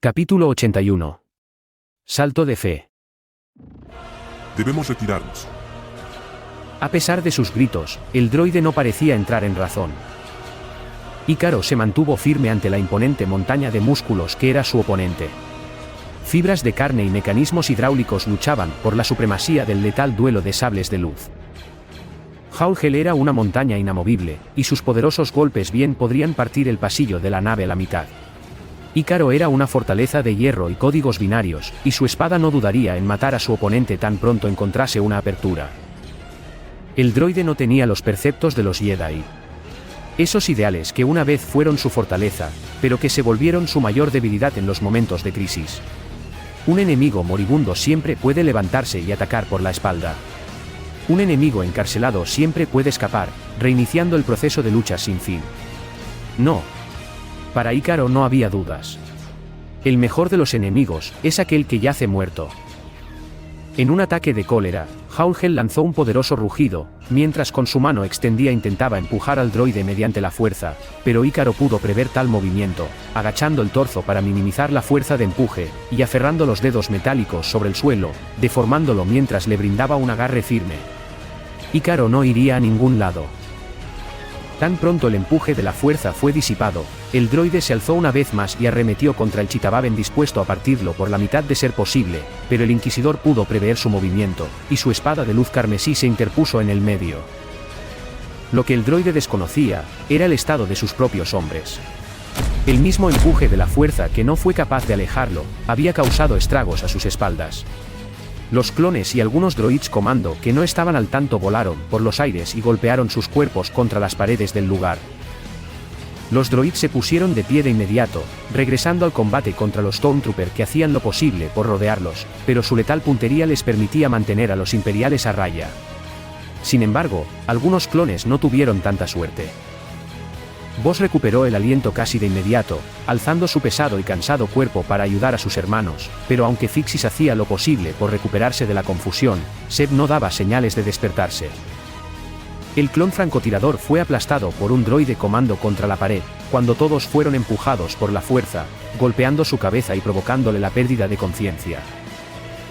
Capítulo 81. Salto de fe. Debemos retirarnos. A pesar de sus gritos, el droide no parecía entrar en razón. Ícaro se mantuvo firme ante la imponente montaña de músculos que era su oponente. Fibras de carne y mecanismos hidráulicos luchaban por la supremacía del letal duelo de sables de luz. Jaulgel era una montaña inamovible, y sus poderosos golpes bien podrían partir el pasillo de la nave a la mitad. Ícaro era una fortaleza de hierro y códigos binarios, y su espada no dudaría en matar a su oponente tan pronto encontrase una apertura. El droide no tenía los preceptos de los Jedi. Esos ideales que una vez fueron su fortaleza, pero que se volvieron su mayor debilidad en los momentos de crisis. Un enemigo moribundo siempre puede levantarse y atacar por la espalda. Un enemigo encarcelado siempre puede escapar, reiniciando el proceso de lucha sin fin. No. Para Ícaro no había dudas. El mejor de los enemigos es aquel que yace muerto. En un ataque de cólera, Jaulgel lanzó un poderoso rugido, mientras con su mano extendida intentaba empujar al droide mediante la fuerza, pero Ícaro pudo prever tal movimiento, agachando el torso para minimizar la fuerza de empuje, y aferrando los dedos metálicos sobre el suelo, deformándolo mientras le brindaba un agarre firme. Ícaro no iría a ningún lado. Tan pronto el empuje de la fuerza fue disipado, el droide se alzó una vez más y arremetió contra el Chitababen dispuesto a partirlo por la mitad de ser posible, pero el Inquisidor pudo prever su movimiento, y su espada de luz carmesí se interpuso en el medio. Lo que el droide desconocía, era el estado de sus propios hombres. El mismo empuje de la fuerza que no fue capaz de alejarlo, había causado estragos a sus espaldas. Los clones y algunos droids comando que no estaban al tanto volaron por los aires y golpearon sus cuerpos contra las paredes del lugar. Los droids se pusieron de pie de inmediato, regresando al combate contra los Stormtroopers que hacían lo posible por rodearlos, pero su letal puntería les permitía mantener a los imperiales a raya. Sin embargo, algunos clones no tuvieron tanta suerte. Boss recuperó el aliento casi de inmediato, alzando su pesado y cansado cuerpo para ayudar a sus hermanos, pero aunque Fixis hacía lo posible por recuperarse de la confusión, Seb no daba señales de despertarse. El clon francotirador fue aplastado por un droide comando contra la pared, cuando todos fueron empujados por la fuerza, golpeando su cabeza y provocándole la pérdida de conciencia.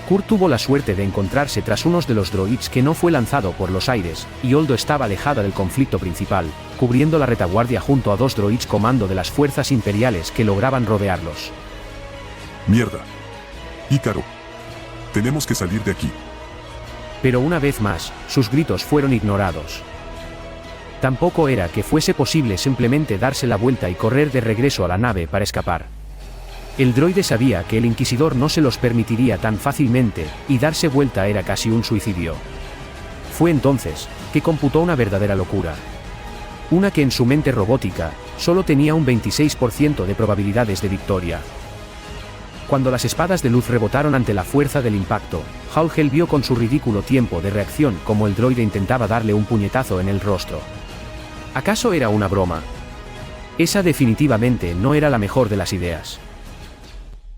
Kurt tuvo la suerte de encontrarse tras unos de los droids que no fue lanzado por los aires, y Holdo estaba alejada del conflicto principal, cubriendo la retaguardia junto a dos droids comando de las fuerzas imperiales que lograban rodearlos. ¡Mierda! Ícaro. Tenemos que salir de aquí. Pero una vez más, sus gritos fueron ignorados. Tampoco era que fuese posible simplemente darse la vuelta y correr de regreso a la nave para escapar. El droide sabía que el Inquisidor no se los permitiría tan fácilmente, y darse vuelta era casi un suicidio. Fue entonces que computó una verdadera locura. Una que en su mente robótica, solo tenía un 26% de probabilidades de victoria. Cuando las espadas de luz rebotaron ante la fuerza del impacto, Jaulgel vio con su ridículo tiempo de reacción como el droide intentaba darle un puñetazo en el rostro. ¿Acaso era una broma? Esa definitivamente no era la mejor de las ideas.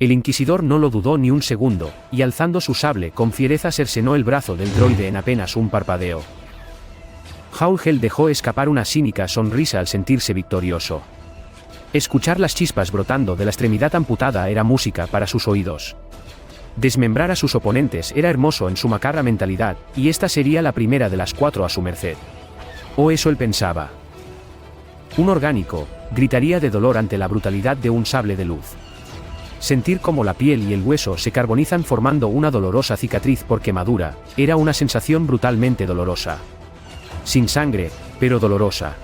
El Inquisidor no lo dudó ni un segundo, y alzando su sable con fiereza cercenó el brazo del droide en apenas un parpadeo. Jaulgel dejó escapar una cínica sonrisa al sentirse victorioso. Escuchar las chispas brotando de la extremidad amputada era música para sus oídos. Desmembrar a sus oponentes era hermoso en su macabra mentalidad, y esta sería la primera de las 4 a su merced. O eso él pensaba. Un orgánico gritaría de dolor ante la brutalidad de un sable de luz. Sentir cómo la piel y el hueso se carbonizan formando una dolorosa cicatriz por quemadura, era una sensación brutalmente dolorosa. Sin sangre, pero dolorosa.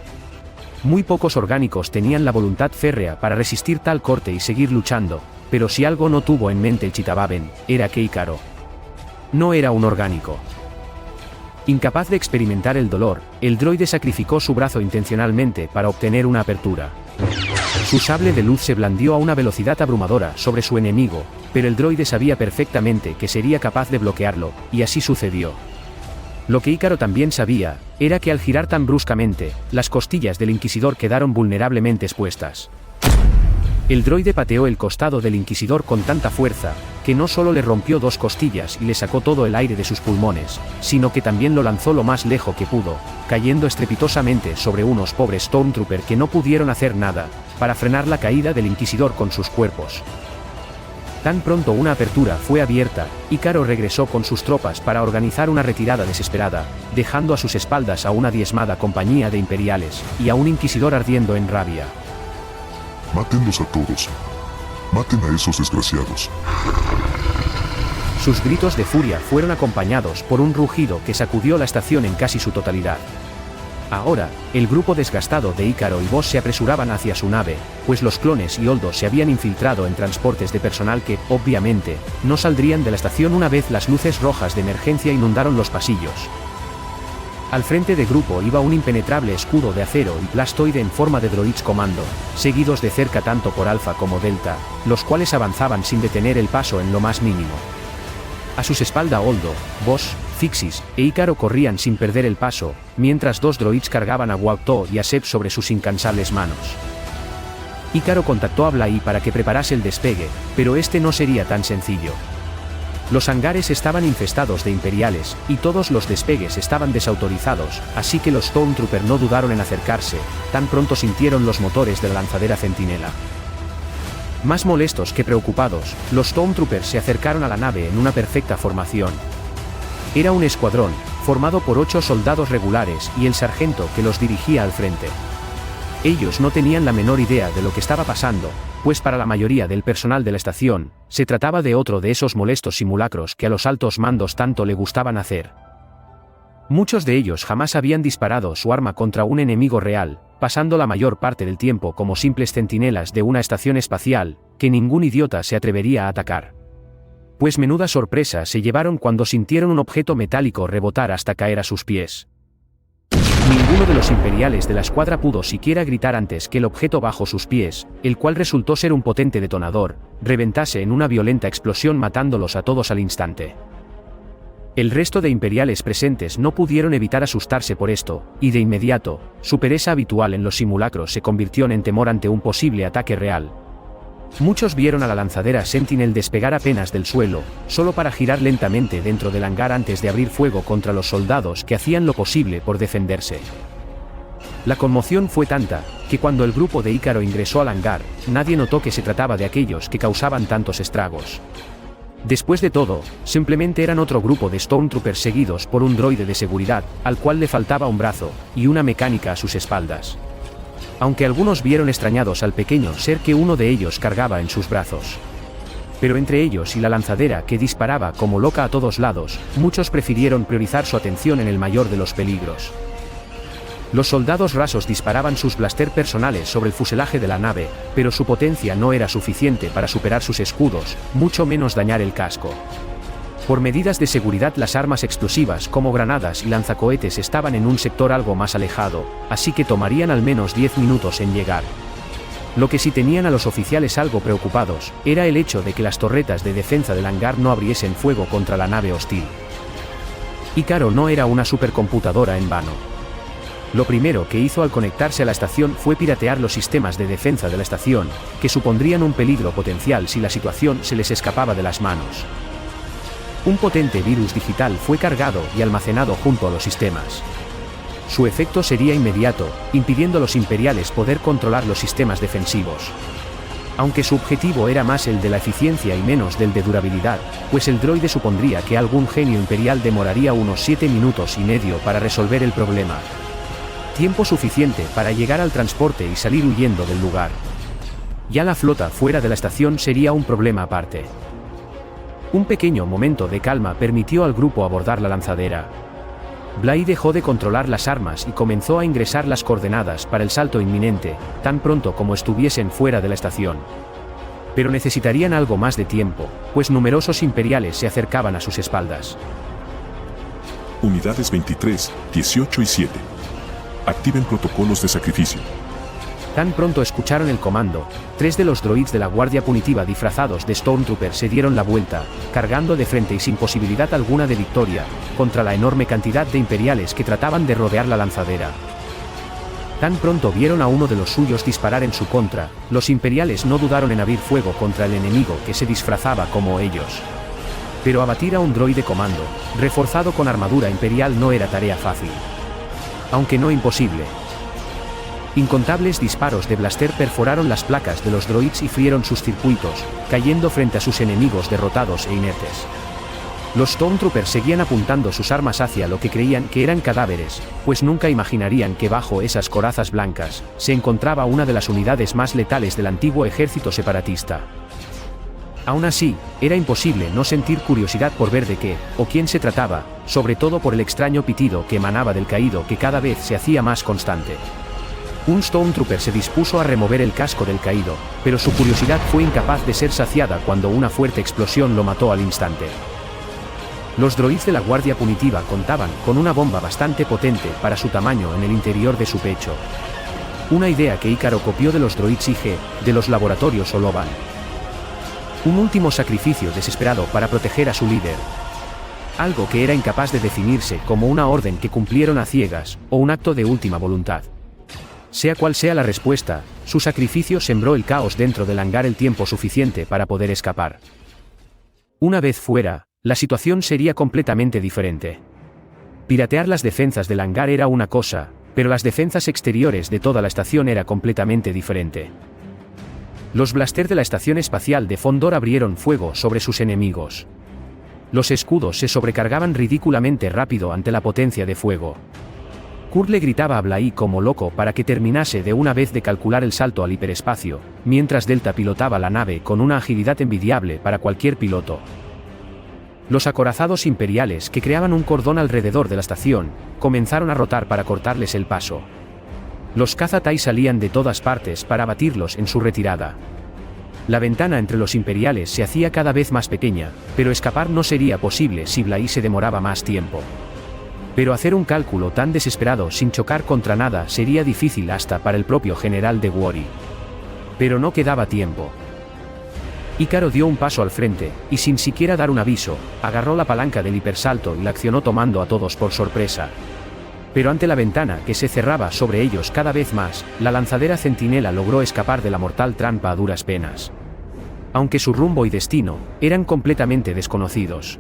Muy pocos orgánicos tenían la voluntad férrea para resistir tal corte y seguir luchando, pero si algo no tuvo en mente el Chitababen, era que Ícaro no era un orgánico. Incapaz de experimentar el dolor, el droide sacrificó su brazo intencionalmente para obtener una apertura. Su sable de luz se blandió a una velocidad abrumadora sobre su enemigo, pero el droide sabía perfectamente que sería capaz de bloquearlo, y así sucedió. Lo que Ícaro también sabía, era que al girar tan bruscamente, las costillas del Inquisidor quedaron vulnerablemente expuestas. El droide pateó el costado del Inquisidor con tanta fuerza, que no solo le rompió 2 costillas y le sacó todo el aire de sus pulmones, sino que también lo lanzó lo más lejos que pudo, cayendo estrepitosamente sobre unos pobres Stormtroopers que no pudieron hacer nada para frenar la caída del Inquisidor con sus cuerpos. Tan pronto una apertura fue abierta, Ícaro regresó con sus tropas para organizar una retirada desesperada, dejando a sus espaldas a una diezmada compañía de imperiales, y a un inquisidor ardiendo en rabia. Mátenlos a todos. Maten a esos desgraciados. Sus gritos de furia fueron acompañados por un rugido que sacudió la estación en casi su totalidad. Ahora, el grupo desgastado de Ícaro y Vos se apresuraban hacia su nave, pues los clones y Holdo se habían infiltrado en transportes de personal que, obviamente, no saldrían de la estación una vez las luces rojas de emergencia inundaron los pasillos. Al frente del grupo iba un impenetrable escudo de acero y plastoide en forma de droids comando, seguidos de cerca tanto por Alpha como Delta, los cuales avanzaban sin detener el paso en lo más mínimo. A sus espaldas Holdo, Vos, Fixis e Ícaro corrían sin perder el paso, mientras dos droids cargaban a Wakto y a Seb sobre sus incansables manos. Ícaro contactó a Blai para que preparase el despegue, pero este no sería tan sencillo. Los hangares estaban infestados de imperiales, y todos los despegues estaban desautorizados, así que los Stormtroopers no dudaron en acercarse, tan pronto sintieron los motores de la lanzadera Centinela. Más molestos que preocupados, los Stormtroopers se acercaron a la nave en una perfecta formación. Era un escuadrón, formado por 8 soldados regulares y el sargento que los dirigía al frente. Ellos no tenían la menor idea de lo que estaba pasando, pues para la mayoría del personal de la estación, se trataba de otro de esos molestos simulacros que a los altos mandos tanto le gustaban hacer. Muchos de ellos jamás habían disparado su arma contra un enemigo real, pasando la mayor parte del tiempo como simples centinelas de una estación espacial, que ningún idiota se atrevería a atacar. Pues menuda sorpresa se llevaron cuando sintieron un objeto metálico rebotar hasta caer a sus pies. Ninguno de los imperiales de la escuadra pudo siquiera gritar antes que el objeto bajo sus pies, el cual resultó ser un potente detonador, reventase en una violenta explosión matándolos a todos al instante. El resto de imperiales presentes no pudieron evitar asustarse por esto, y de inmediato, su pereza habitual en los simulacros se convirtió en temor ante un posible ataque real. Muchos vieron a la lanzadera Sentinel despegar apenas del suelo, solo para girar lentamente dentro del hangar antes de abrir fuego contra los soldados que hacían lo posible por defenderse. La conmoción fue tanta, que cuando el grupo de Ícaro ingresó al hangar, nadie notó que se trataba de aquellos que causaban tantos estragos. Después de todo, simplemente eran otro grupo de Stormtroopers seguidos por un droide de seguridad, al cual le faltaba un brazo, y una mecánica a sus espaldas. Aunque algunos vieron extrañados al pequeño ser que uno de ellos cargaba en sus brazos. Pero entre ellos y la lanzadera que disparaba como loca a todos lados, muchos prefirieron priorizar su atención en el mayor de los peligros. Los soldados rasos disparaban sus blaster personales sobre el fuselaje de la nave, pero su potencia no era suficiente para superar sus escudos, mucho menos dañar el casco. Por medidas de seguridad las armas explosivas como granadas y lanzacohetes estaban en un sector algo más alejado, así que tomarían al menos 10 minutos en llegar. Lo que sí tenían a los oficiales algo preocupados, era el hecho de que las torretas de defensa del hangar no abriesen fuego contra la nave hostil. Ícaro no era una supercomputadora en vano. Lo primero que hizo al conectarse a la estación fue piratear los sistemas de defensa de la estación, que supondrían un peligro potencial si la situación se les escapaba de las manos. Un potente virus digital fue cargado y almacenado junto a los sistemas. Su efecto sería inmediato, impidiendo a los imperiales poder controlar los sistemas defensivos. Aunque su objetivo era más el de la eficiencia y menos del de durabilidad, pues el droide supondría que algún genio imperial demoraría unos 7 minutos y medio para resolver el problema. Tiempo suficiente para llegar al transporte y salir huyendo del lugar. Ya la flota fuera de la estación sería un problema aparte. Un pequeño momento de calma permitió al grupo abordar la lanzadera. Blai dejó de controlar las armas y comenzó a ingresar las coordenadas para el salto inminente, tan pronto como estuviesen fuera de la estación. Pero necesitarían algo más de tiempo, pues numerosos imperiales se acercaban a sus espaldas. Unidades 23, 18 y 7. Activen protocolos de sacrificio. Tan pronto escucharon el comando, 3 de los droids de la Guardia Punitiva disfrazados de Stormtrooper se dieron la vuelta, cargando de frente y sin posibilidad alguna de victoria, contra la enorme cantidad de imperiales que trataban de rodear la lanzadera. Tan pronto vieron a uno de los suyos disparar en su contra, los imperiales no dudaron en abrir fuego contra el enemigo que se disfrazaba como ellos. Pero abatir a un droide comando, reforzado con armadura imperial no era tarea fácil. Aunque no imposible. Incontables disparos de blaster perforaron las placas de los droids y frieron sus circuitos, cayendo frente a sus enemigos derrotados e inertes. Los Stormtroopers seguían apuntando sus armas hacia lo que creían que eran cadáveres, pues nunca imaginarían que bajo esas corazas blancas se encontraba una de las unidades más letales del antiguo ejército separatista. Aún así, era imposible no sentir curiosidad por ver de qué o quién se trataba, sobre todo por el extraño pitido que emanaba del caído que cada vez se hacía más constante. Un Stormtrooper se dispuso a remover el casco del caído, pero su curiosidad fue incapaz de ser saciada cuando una fuerte explosión lo mató al instante. Los droids de la Guardia Punitiva contaban con una bomba bastante potente para su tamaño en el interior de su pecho. Una idea que Ícaro copió de los droids IG, de los laboratorios Oloban. Un último sacrificio desesperado para proteger a su líder. Algo que era incapaz de definirse como una orden que cumplieron a ciegas, o un acto de última voluntad. Sea cual sea la respuesta, su sacrificio sembró el caos dentro del hangar el tiempo suficiente para poder escapar. Una vez fuera, la situación sería completamente diferente. Piratear las defensas del hangar era una cosa, pero las defensas exteriores de toda la estación era completamente diferente. Los blaster de la estación espacial de Fondor abrieron fuego sobre sus enemigos. Los escudos se sobrecargaban ridículamente rápido ante la potencia de fuego. Kurt le gritaba a Bly como loco para que terminase de una vez de calcular el salto al hiperespacio, mientras Delta pilotaba la nave con una agilidad envidiable para cualquier piloto. Los acorazados imperiales que creaban un cordón alrededor de la estación, comenzaron a rotar para cortarles el paso. Los caza TIE salían de todas partes para abatirlos en su retirada. La ventana entre los imperiales se hacía cada vez más pequeña, pero escapar no sería posible si Bly se demoraba más tiempo. Pero hacer un cálculo tan desesperado sin chocar contra nada sería difícil hasta para el propio general de Wary. Pero no quedaba tiempo. Ícaro dio un paso al frente, y sin siquiera dar un aviso, agarró la palanca del hipersalto y la accionó tomando a todos por sorpresa. Pero ante la ventana que se cerraba sobre ellos cada vez más, la lanzadera centinela logró escapar de la mortal trampa a duras penas. Aunque su rumbo y destino eran completamente desconocidos.